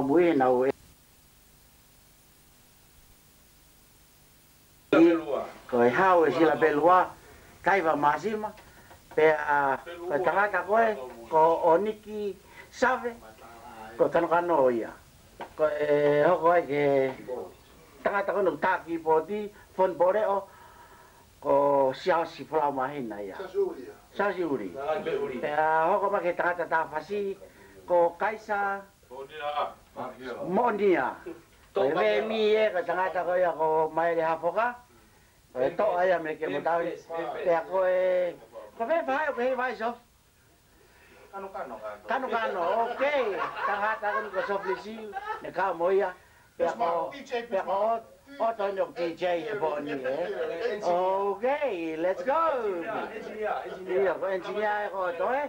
mau mui na o ko hao e sila belua kai va masima pe a ko tangata koe ko oniki save ko tanokano ia ko e hoko ai ke tangata kono taki poti fon boreo ko sia si fla mahina ia sa siuri pe a hoko ma ke tangata ta fasi ko kaisa monia ko ve mi e ko tangata ko ia ko mai le hafoka ko to ai me ke mo tau pe ko e ko ve vai so Kano, okay. Tangata ko sa flisi, naka moya. Pero oto yung DJ po ni eh. Okay, let's go. Engineer ko to eh.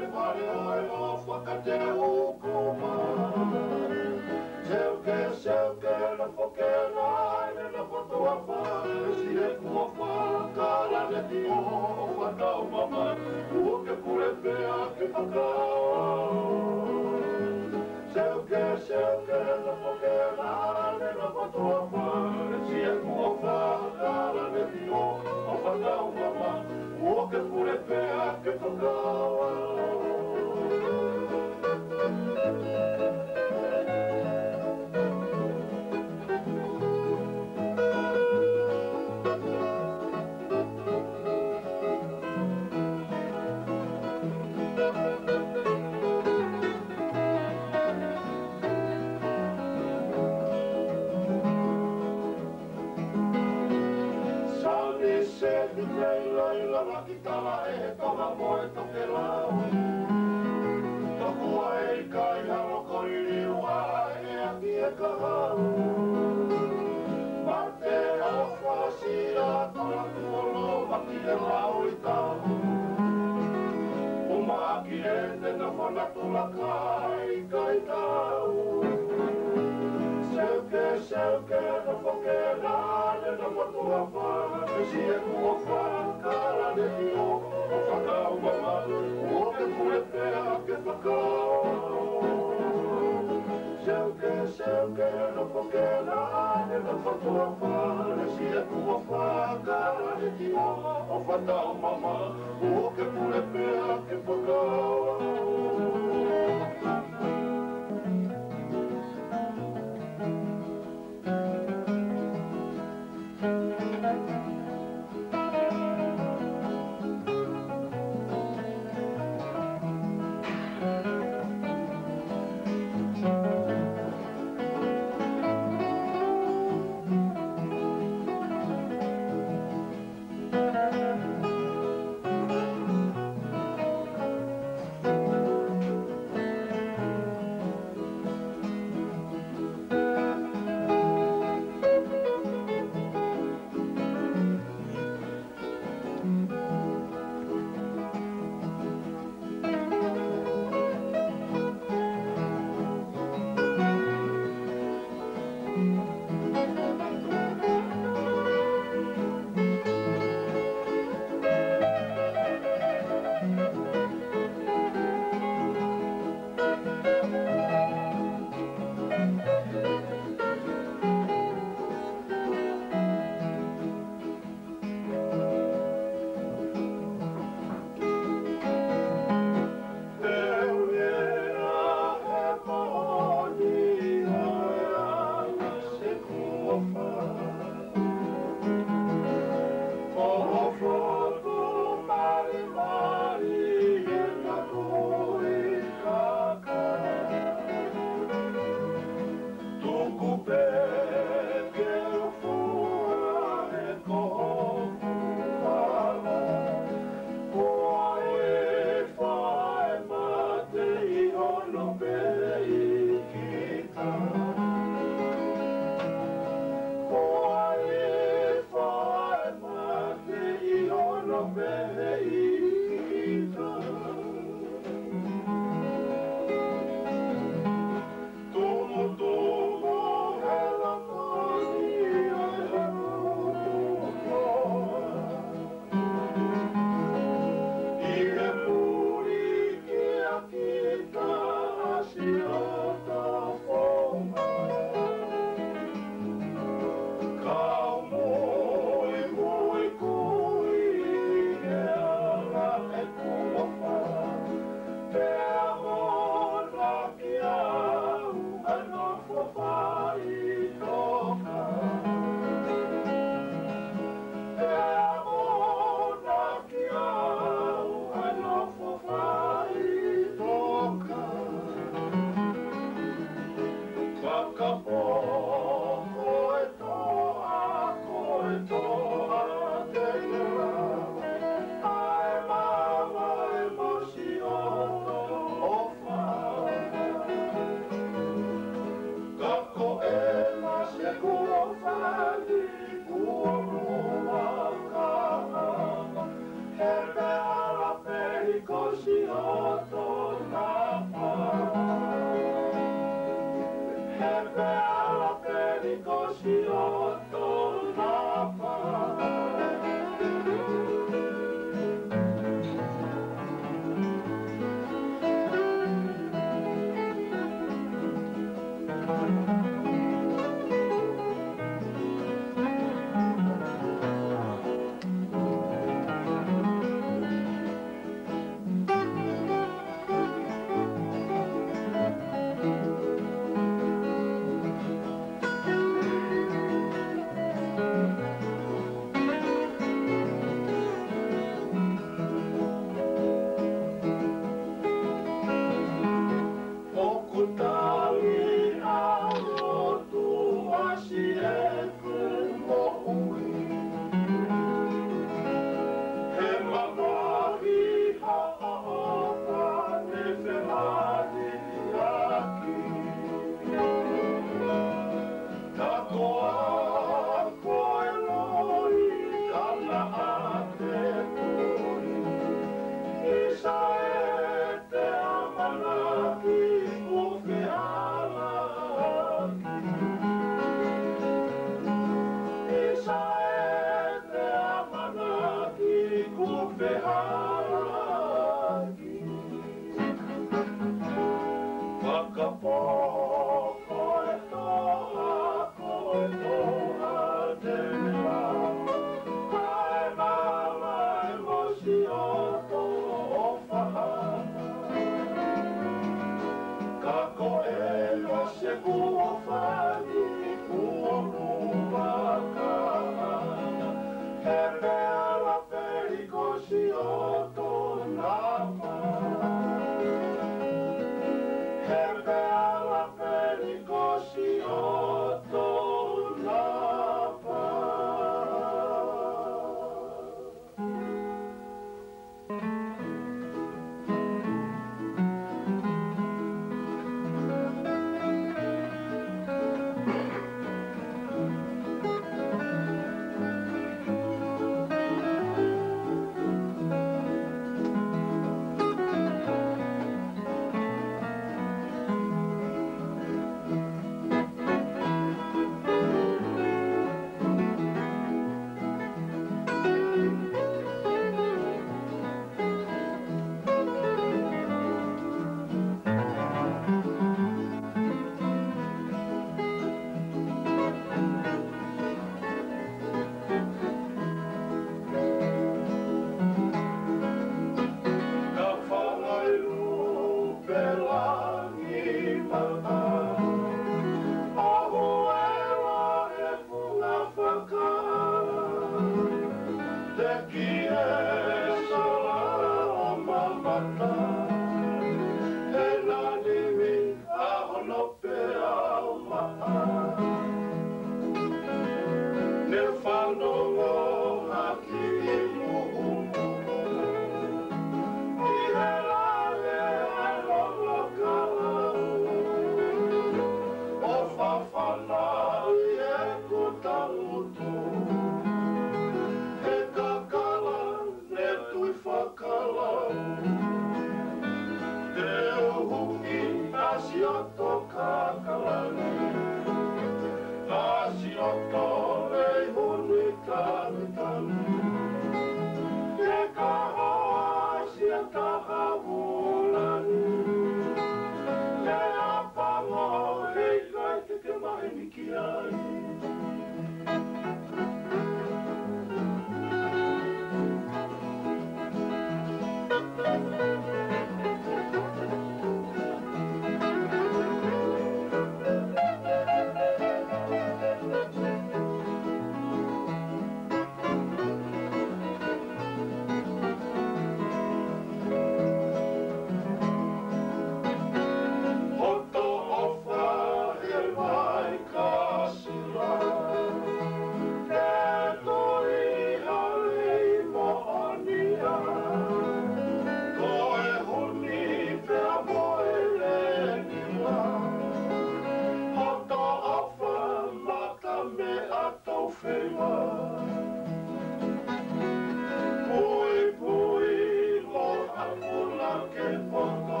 ke poto.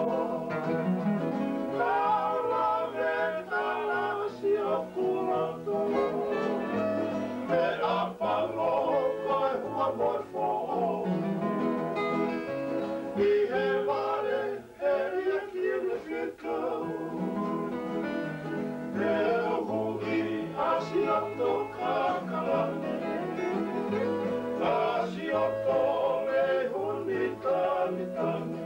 Kala vetala si o kurato. Me apalo koe hua morfo. I he vare he ia kiri whitau. Me hui asi ato kakalani. Asi ato le huni tani tani.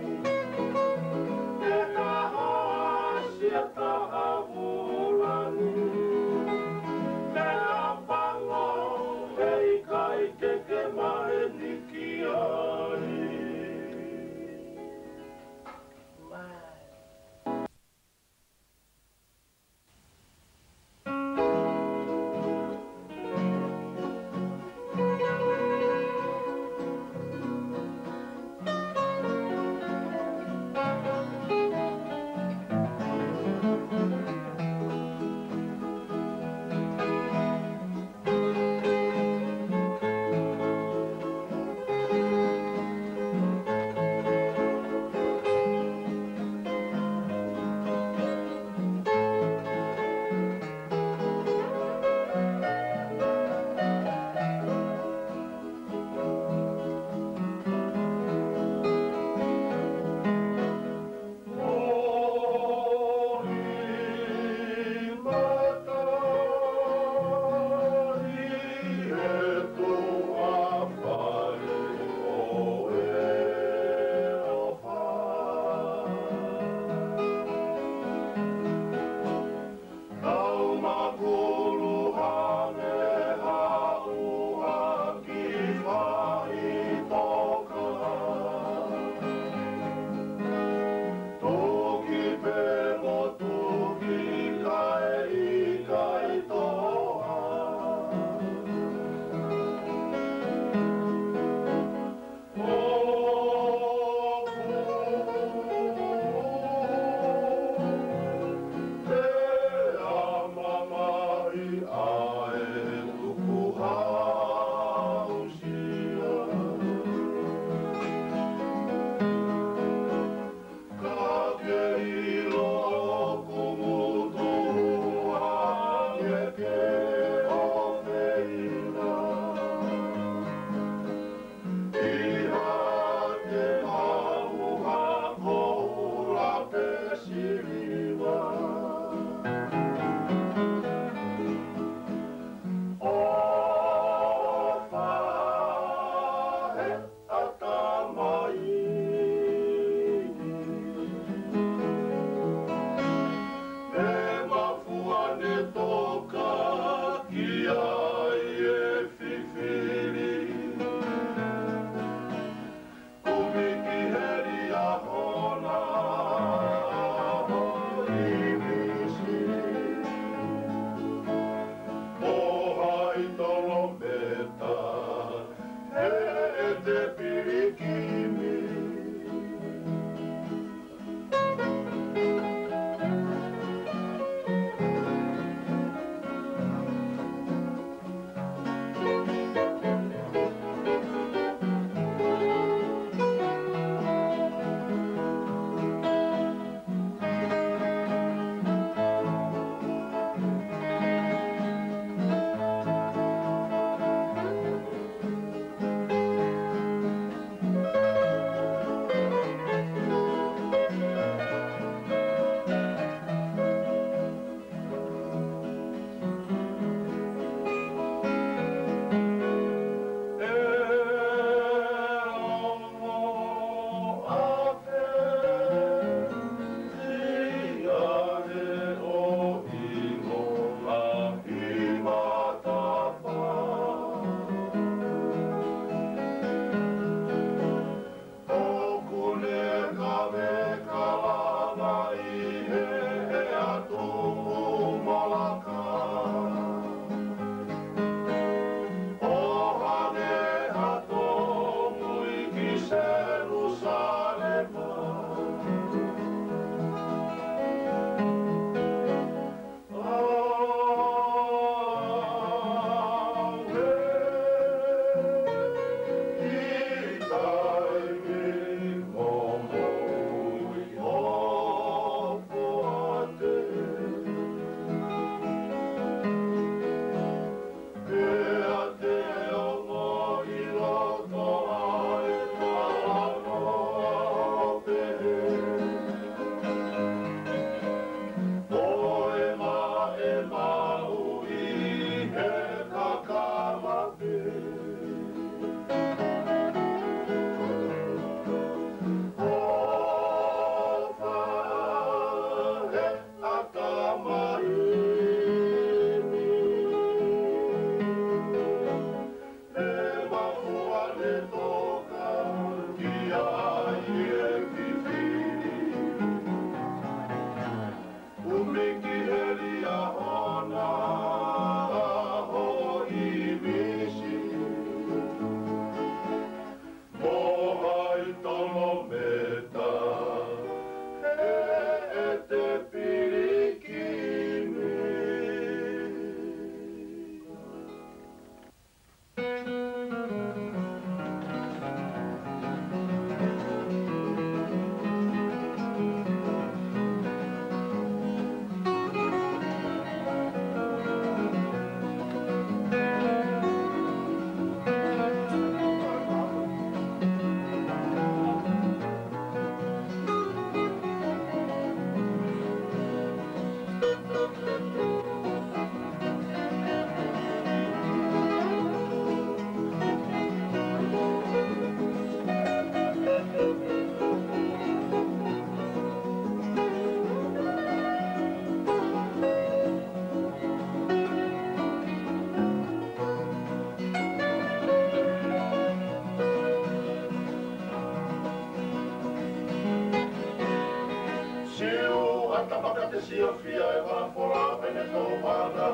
tata maka te siofia e wapora pene tō mana.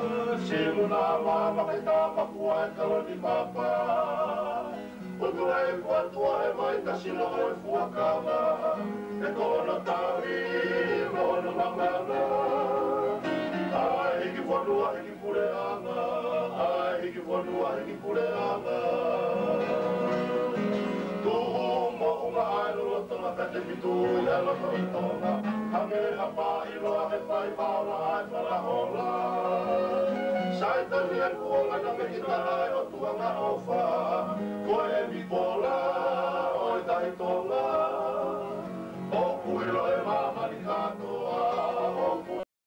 Simu nā mama ke tā makua e kaloni mapa. Utua e kuatua e mai ta silo e fuakama. E kono tawi, mono mamana. Ai hiki whanua hiki pureanga. Ai hiki whanua hiki pureanga. Te pitu i ala koi tonga Hame hapa i loa he pai paula ai whalahola Sai tani e kuonga na me ki tarai o tuanga o wha Koe e mi pola, oi tahi tonga